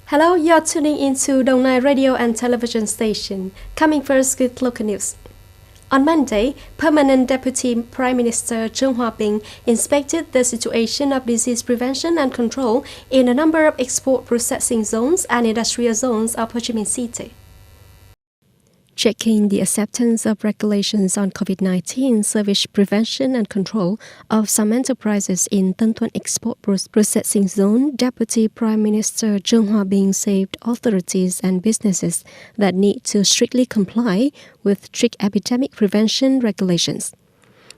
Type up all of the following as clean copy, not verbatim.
Hello, you're tuning into Đồng Nai radio and television station. Coming first with local news. On Monday, Permanent Deputy Prime Minister Trương Hòa Bình inspected the situation of disease prevention and control in a number of export processing zones and industrial zones of Ho Chi Minh City. Checking the acceptance of regulations on COVID-19 service prevention and control of some enterprises in Tân Thuận Export Processing Zone, Deputy Prime Minister Trương Hòa Bình said authorities and businesses that need to strictly comply with strict epidemic prevention regulations.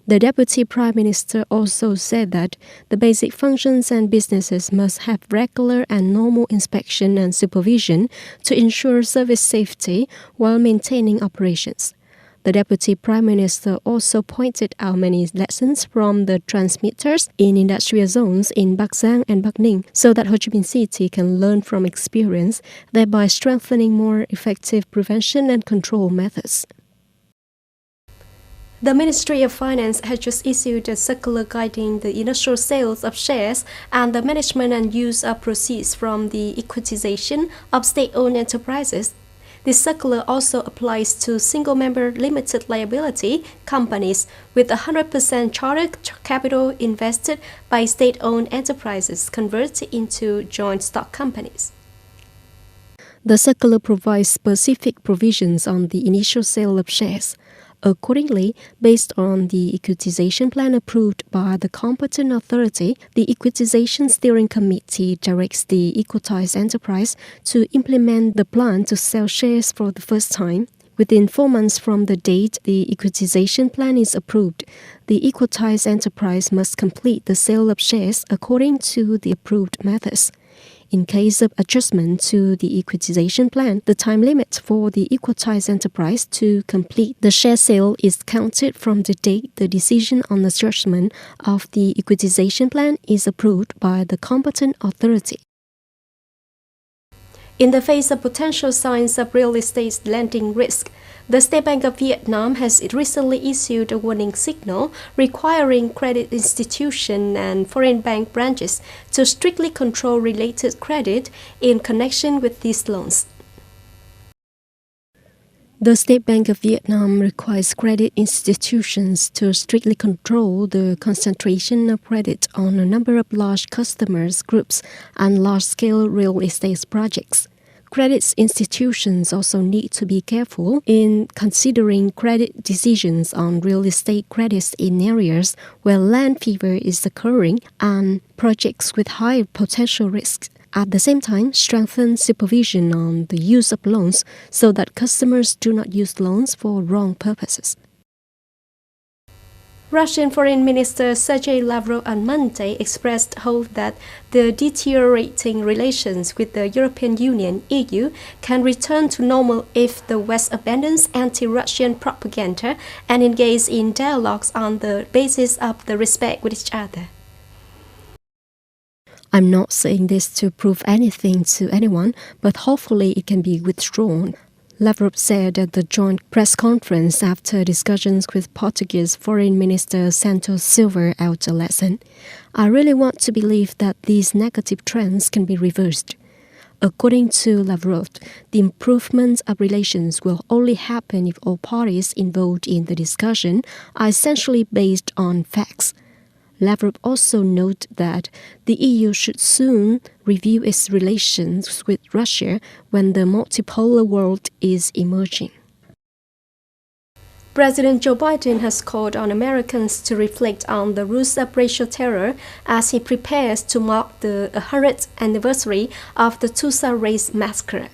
The Deputy Prime Minister also said that the basic functions and businesses must have regular and normal inspection and supervision to ensure service safety while maintaining operations. The Deputy Prime Minister also pointed out many lessons from the transmitters in industrial zones in Bắc Giang and Bắc Ninh so that Ho Chi Minh City can learn from experience, thereby strengthening more effective prevention and control methods. The Ministry of Finance has just issued a circular guiding the initial sales of shares and the management and use of proceeds from the equitization of state-owned enterprises. This circular also applies to single-member limited liability companies with 100% chartered capital invested by state-owned enterprises converted into joint stock companies. The circular provides specific provisions on the initial sale of shares. Accordingly, based on the equitization plan approved by the competent authority, the Equitization Steering Committee directs the equitized enterprise to implement the plan to sell shares for the first time. Within 4 months from the date the equitization plan is approved, the equitized enterprise must complete the sale of shares according to the approved methods. In case of adjustment to the equitization plan, the time limit for the equitized enterprise to complete the share sale is counted from the date the decision on adjustment of the equitization plan is approved by the competent authority. In the face of potential signs of real estate lending risk, the State Bank of Vietnam has recently issued a warning signal requiring credit institutions and foreign bank branches to strictly control related credit in connection with these loans. The State Bank of Vietnam requires credit institutions to strictly control the concentration of credit on a number of large customers groups and large-scale real estate projects. Credit institutions also need to be careful in considering credit decisions on real estate credits in areas where land fever is occurring and projects with high potential risks. At the same time, strengthen supervision on the use of loans so that customers do not use loans for wrong purposes. Russian Foreign Minister Sergei Lavrov on Monday expressed hope that the deteriorating relations with the European Union (EU) can return to normal if the West abandons anti-Russian propaganda and engages in dialogues on the basis of the respect with each other. I'm not saying this to prove anything to anyone, but hopefully it can be withdrawn. Lavrov said at the joint press conference after discussions with Portuguese Foreign Minister Santos Silva out a lesson. I really want to believe that these negative trends can be reversed. According to Lavrov, the improvement of relations will only happen if all parties involved in the discussion are essentially based on facts. Lavrov also noted that the EU should soon review its relations with Russia when the multipolar world is emerging. President Joe Biden has called on Americans to reflect on the roots of racial terror as he prepares to mark the 100th anniversary of the Tulsa Race Massacre.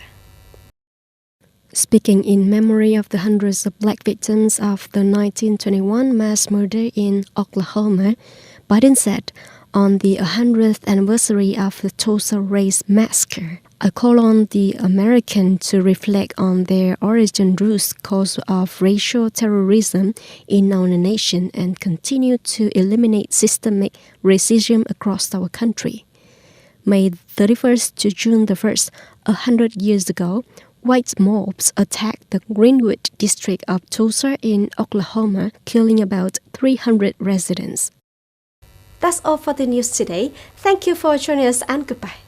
Speaking in memory of the hundreds of black victims of the 1921 mass murder in Oklahoma, Biden said, on the 100th anniversary of the Tulsa Race Massacre, I call on the Americans to reflect on their origin roots cause of racial terrorism in our nation and continue to eliminate systemic racism across our country. May 31st to June the 1st, 100 years ago, white mobs attacked the Greenwood district of Tulsa in Oklahoma, killing about 300 residents. That's all for the news today. Thank you for joining us and goodbye.